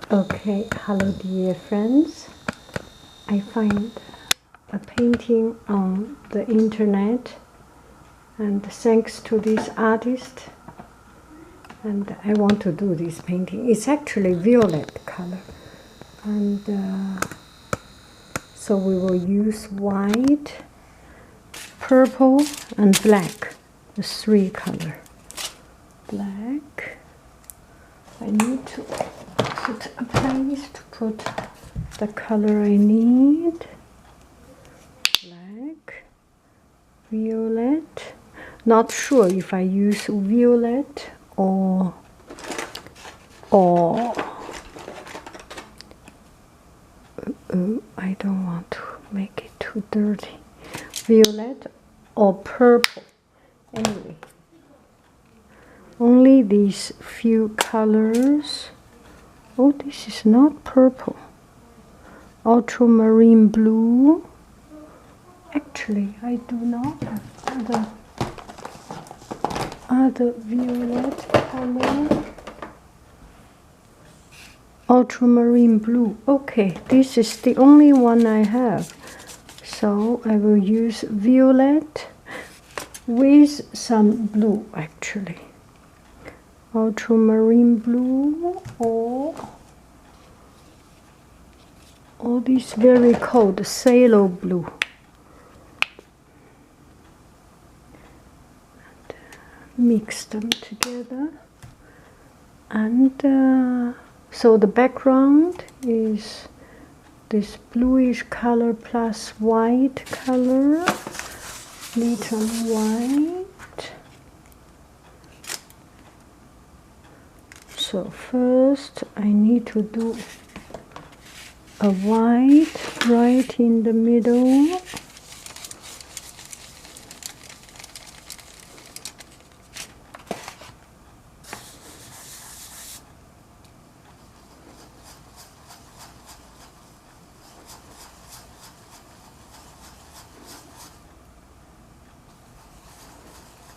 Okay, hello dear friends. I find a painting on the internet, and thanks to this artist, and I want to do this painting. It's actually violet color, and so we will use white, purple, and black, the three color. Black. I need to put a place to put the color I need. Black, violet. Not sure if I use violet or I don't want to make it too dirty. Violet or purple. Anyway, only these few colors. Oh, this is not purple. Ultramarine blue. Actually, I do not have other violet color. Ultramarine blue. Okay, this is the only one I have. So I will use violet with some blue actually. Ultramarine blue or this very cold phthalo blue. Mix them together, and so the background is this bluish color plus white color, little white. So first I need to do a white right in the middle.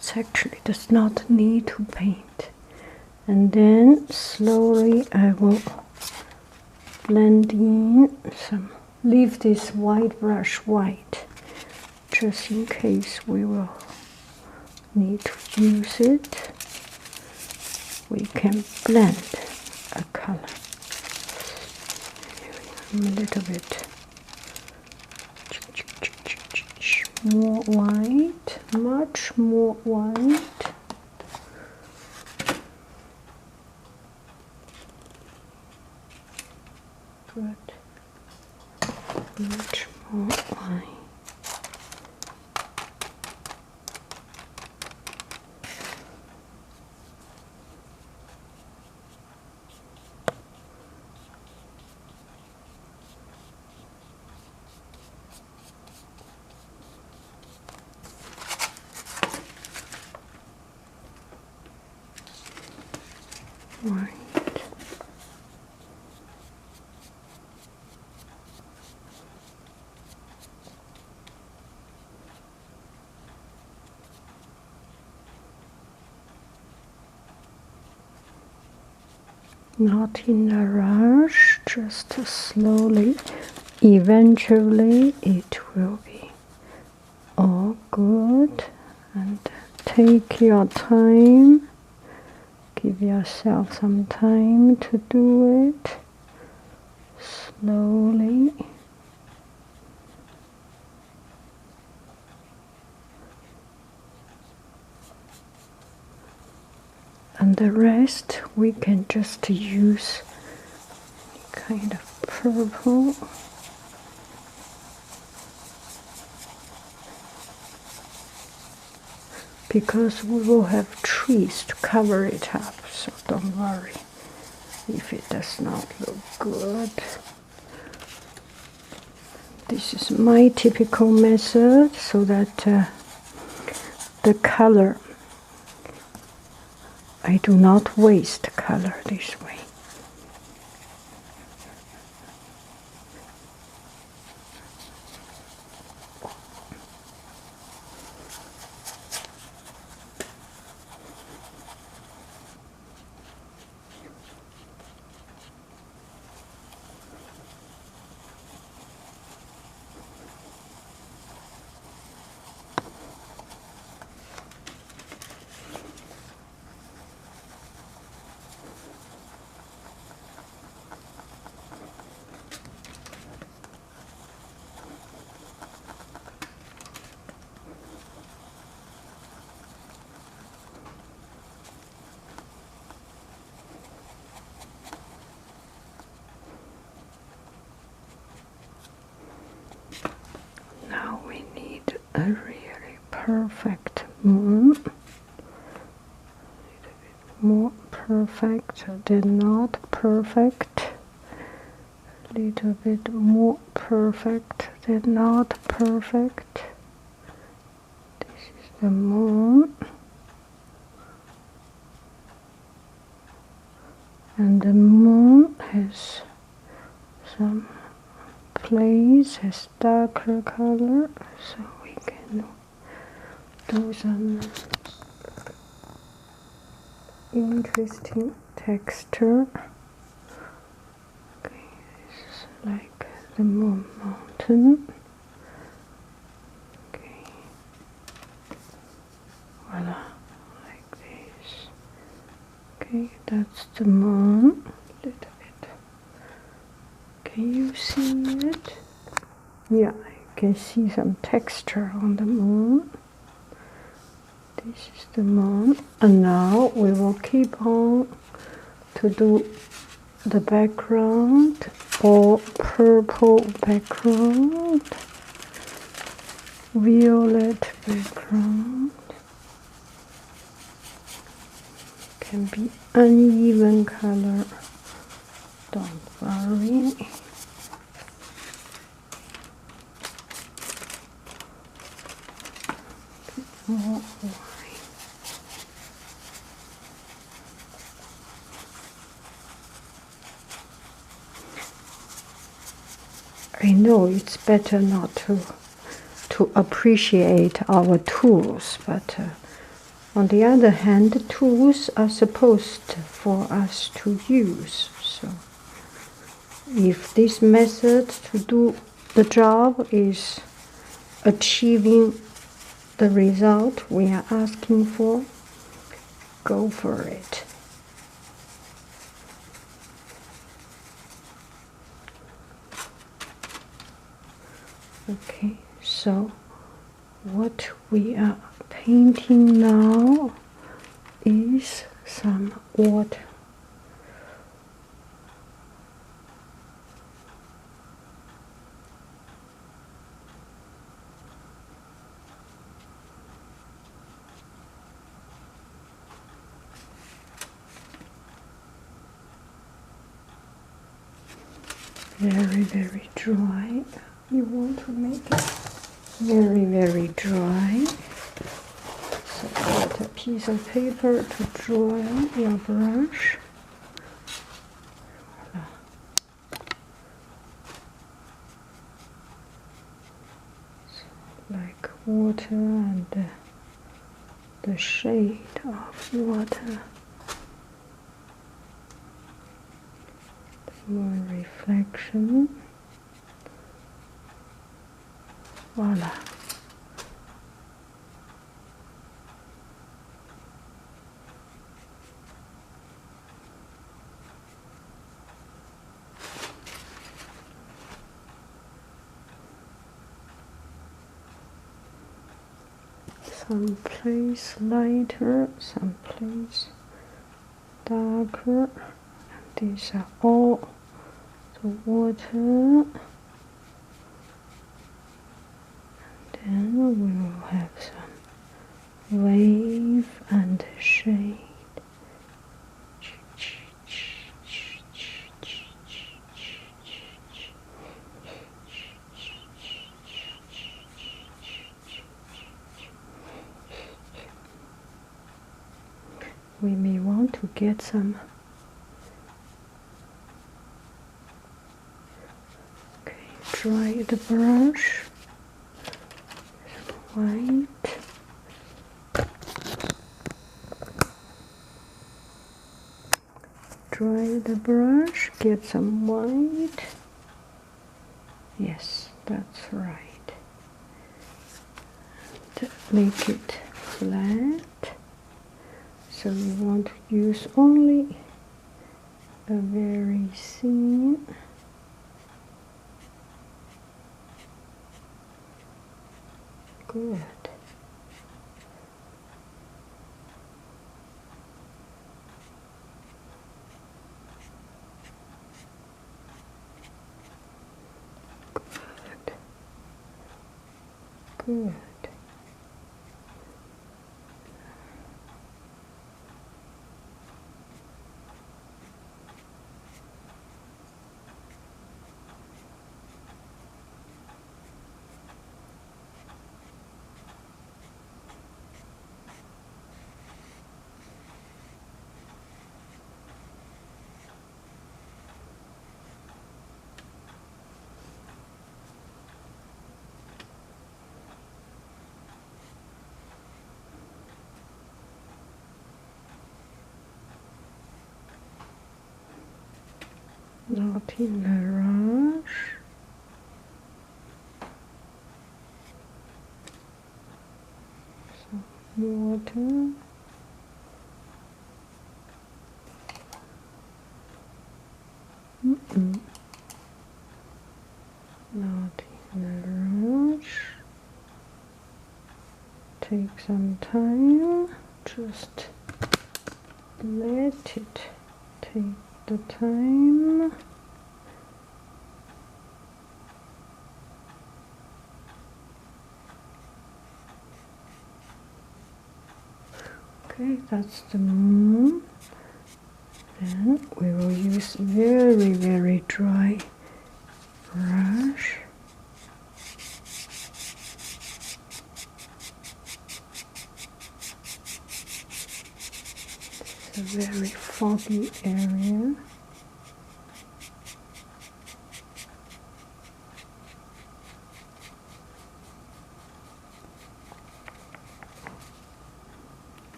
It actually does not need to paint. And then slowly I will blend in some, leave this white brush white, just in case we will need to use it. We can blend a color. A little bit more white, much more white. Good. Much more white. White. Not in a rush, just slowly. Eventually it will be all good, and take your time. Give yourself some time to do it slowly. And the rest we can just use kind of purple. Because we will have trees to cover it up, so don't worry if it does not look good. This is my typical method, so that the color, I do not waste color this way. a really perfect moon. A little bit more perfect than not perfect. A little bit more perfect than not perfect. This is the moon. And the moon has some place, has darker color, so we can do some interesting texture. Okay, this is like the moon mountain. Okay, voila, like this. Okay, that's the moon. A little bit. Can you see it? Yeah, you can see some texture on the moon. This is the moon. And now we will keep on to do the background, or purple background, violet background. Can be uneven color, don't worry. More white. I know it's better not to appreciate our tools, but on the other hand, the tools are supposed for us to use. So if this method to do the job is achieving the result we are asking for, go for it. Okay, so what we are painting now is some water. Very, very dry. You want to make it very, very dry. So get a piece of paper to dry your brush. Voila. So like water and the shade of water. More reflection. Voila. Some place lighter, some place darker. And these are all the water. Then we will have some wave and shade. We may want to get some dry the brush, some white, dry the brush, get some white. Yes, that's right. And make it flat. So we want to use only a very thin good. Good. Good. not in a rush. Some water. Not in a rush. Take some time. Just let it take the time. Okay, that's the moon. Then we will use very, very dry brush. It's a very foggy area.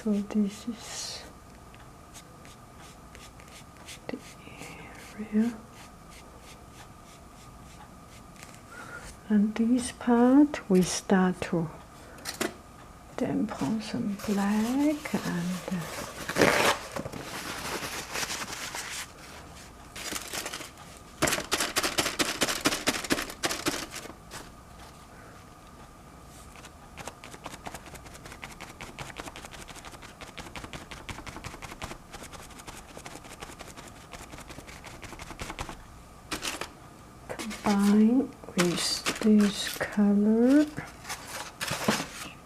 So this is the area, and this part we start to dampen some black and combine with this color. You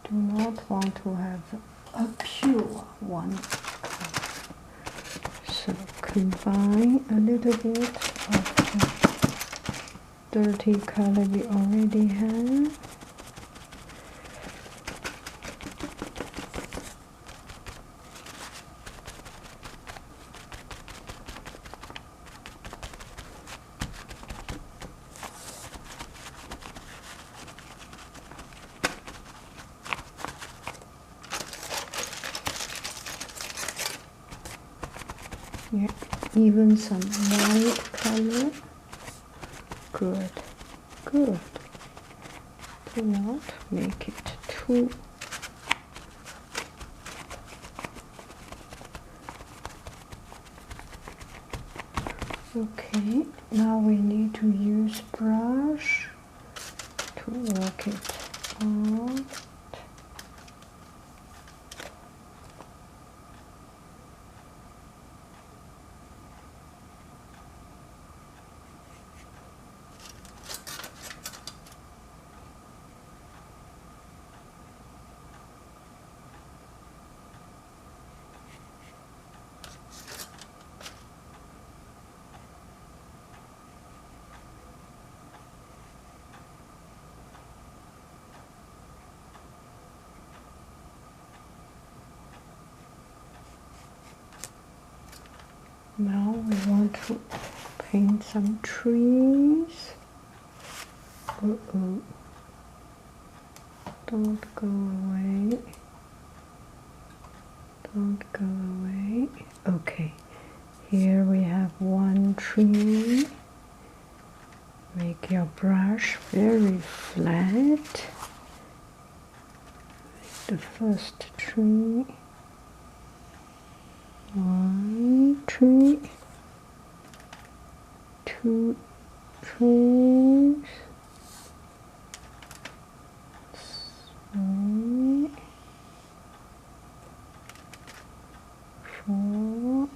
do not want to have a pure one color. So combine a little bit of the dirty color we already have. Yeah, even some white color. Good, good. Do not make it too. Okay, now we need to use brush to work it out. Now we want to paint some trees. Uh-oh. Don't go away. Don't go away. Okay. Here we have one tree. Make your brush very flat. With the first tree. One tree, two trees, three, four,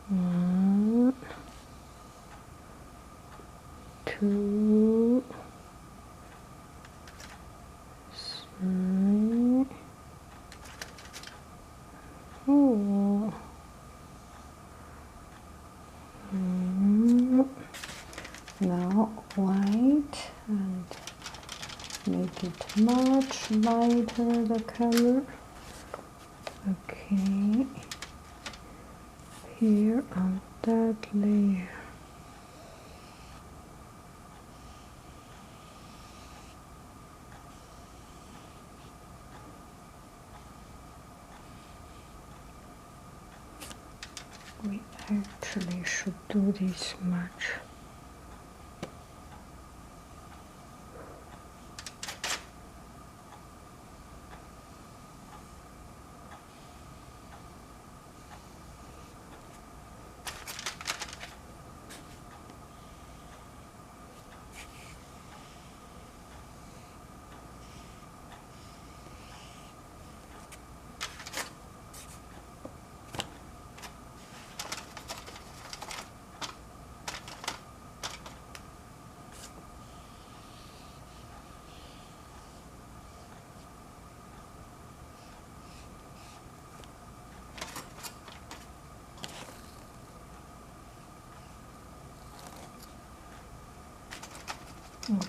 one, two, three, four. Now white and make it much lighter, the color. Okay, here on that layer. We actually should do this much.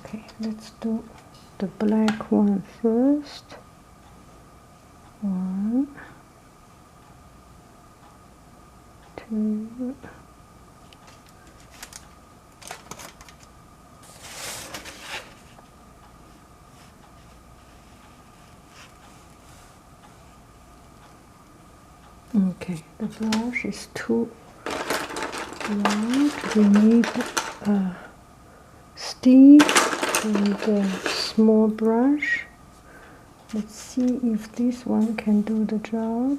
Okay, let's do the black one first. 1, 2. Okay, the brush is too large. We need a stick and a small brush. Let's see if this one can do the job.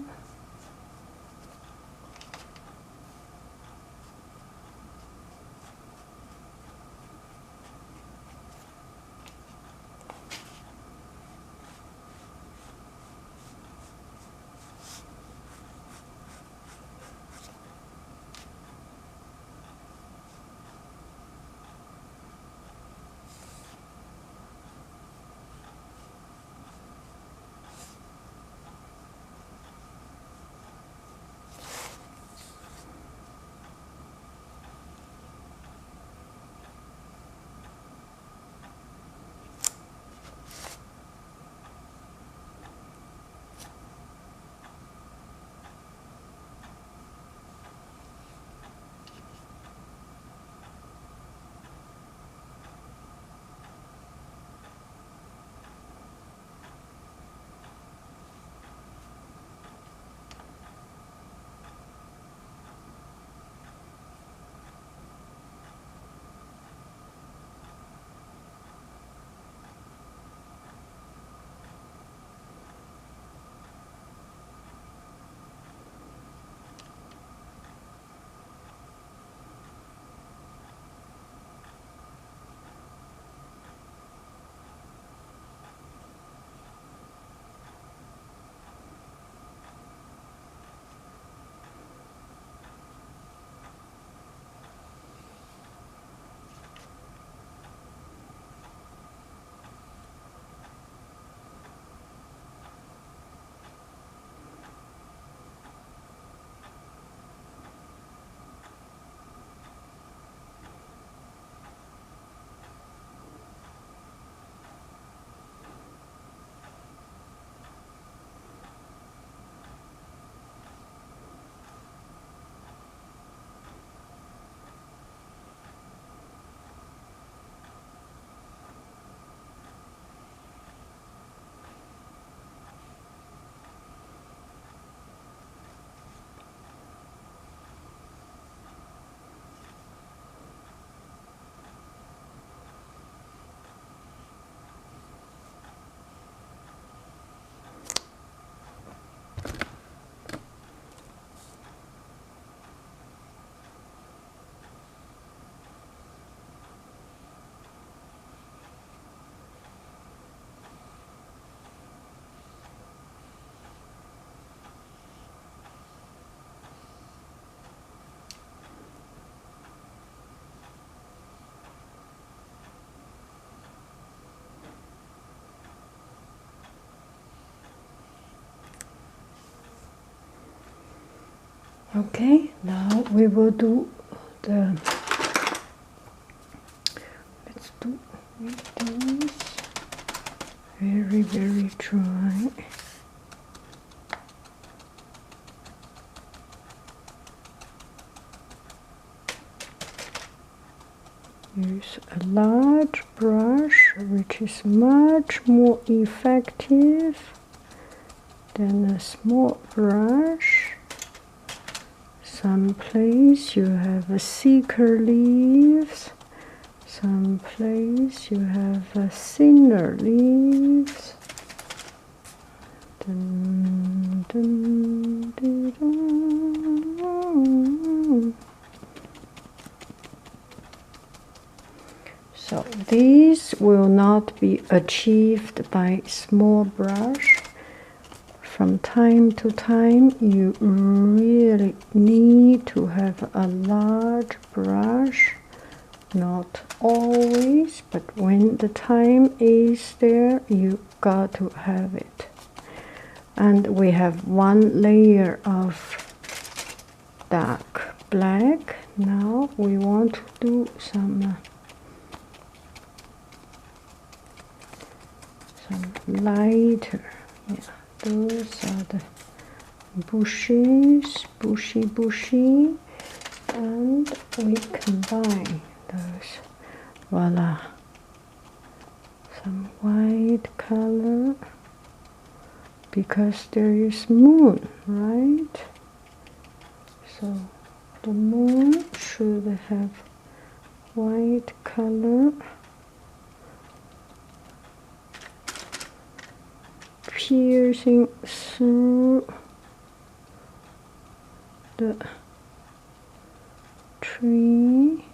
Okay, now we will do the, let's do this. very, very dry. Use a large brush, which is much more effective than a small brush. Some place you have a thicker leaves, some place you have a thinner leaves. Dun, dun, dun, dun. So these will not be achieved by small brush. From time to time, you really need to have a large brush. Not always, but when the time is there, you got to have it. And we have one layer of dark black. Now we want to do some lighter. Yeah, those are the bushes, bushy, and we combine those. Voila, some white color, because there is moon, right? So the moon should have white color, piercing through the tree.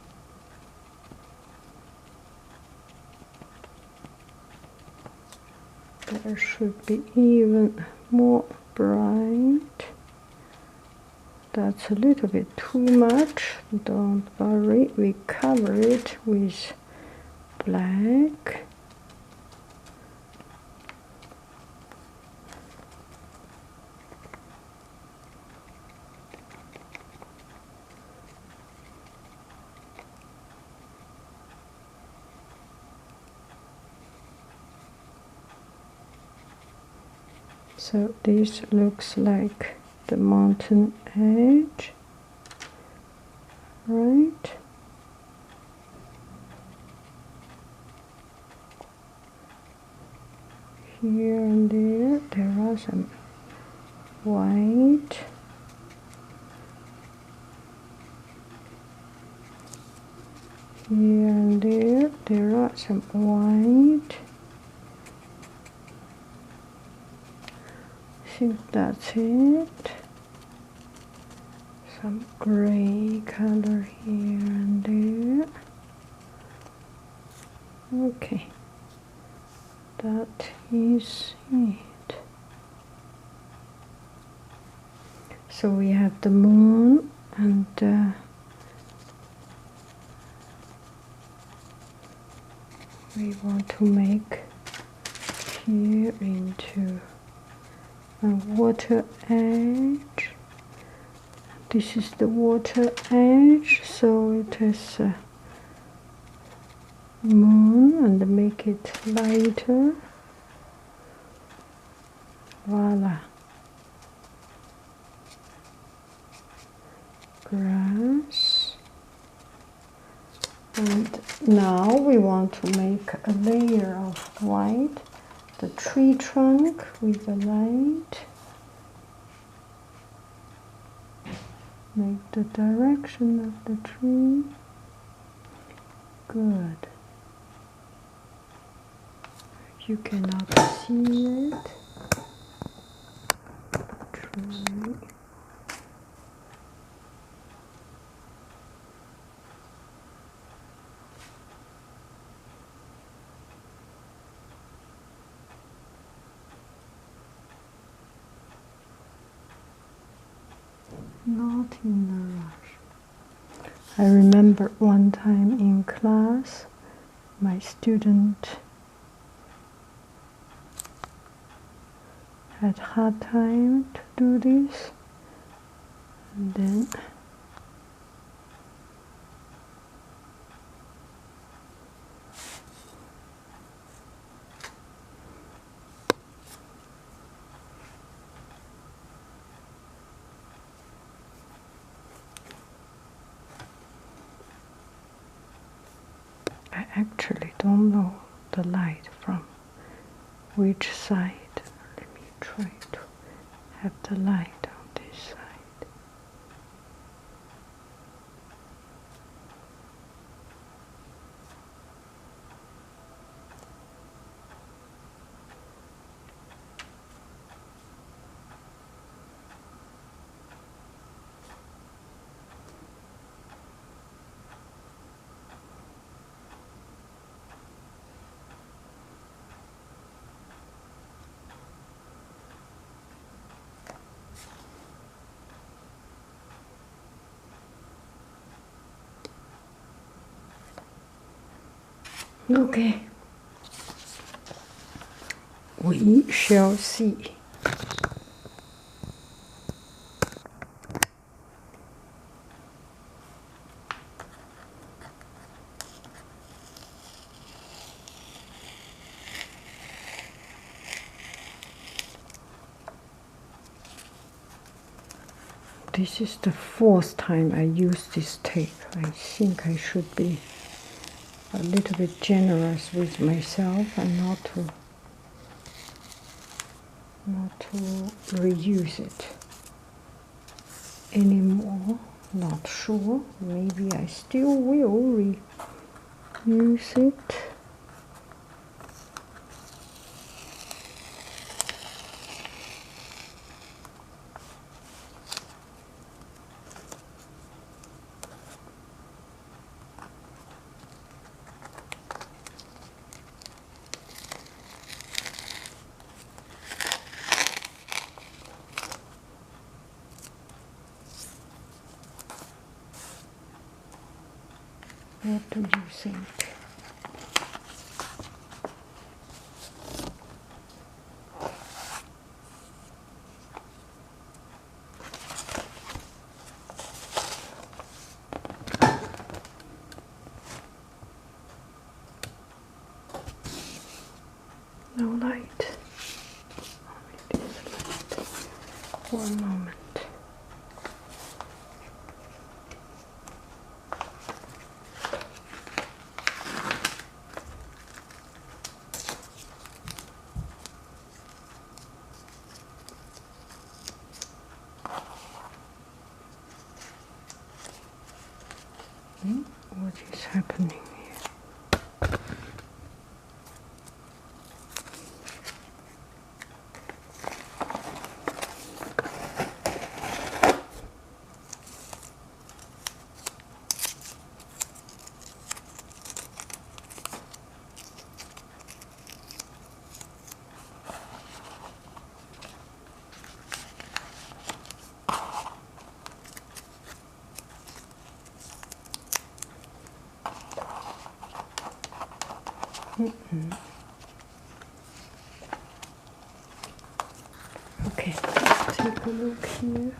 There should be even more bright. That's a little bit too much. Don't worry, we cover it with black. So this looks like the mountain edge, right? Here and there are some white. Here and there are some white. I think that's it. Some gray color here and there. Okay, that is it. So we have the moon, and we want to make here into a water edge. This is the water edge, so it is a moon, and make it lighter. Voila. Grass. And now we want to make a layer of white. The tree trunk with the light. Make the direction of the tree. Good. You cannot see it. Tree. Not in a rush. I remember one time in class, my student had hard time to do this, and then I actually don't know the light from which side. Let me try to have the light on this side. Okay, we shall see. This is the fourth time I use this tape. I think I should be a little bit generous with myself and not to reuse it anymore. Not sure. Maybe I still will reuse it. What do you think? No light. Only this light. One moment. What is happening here? Okay, let's take a look here.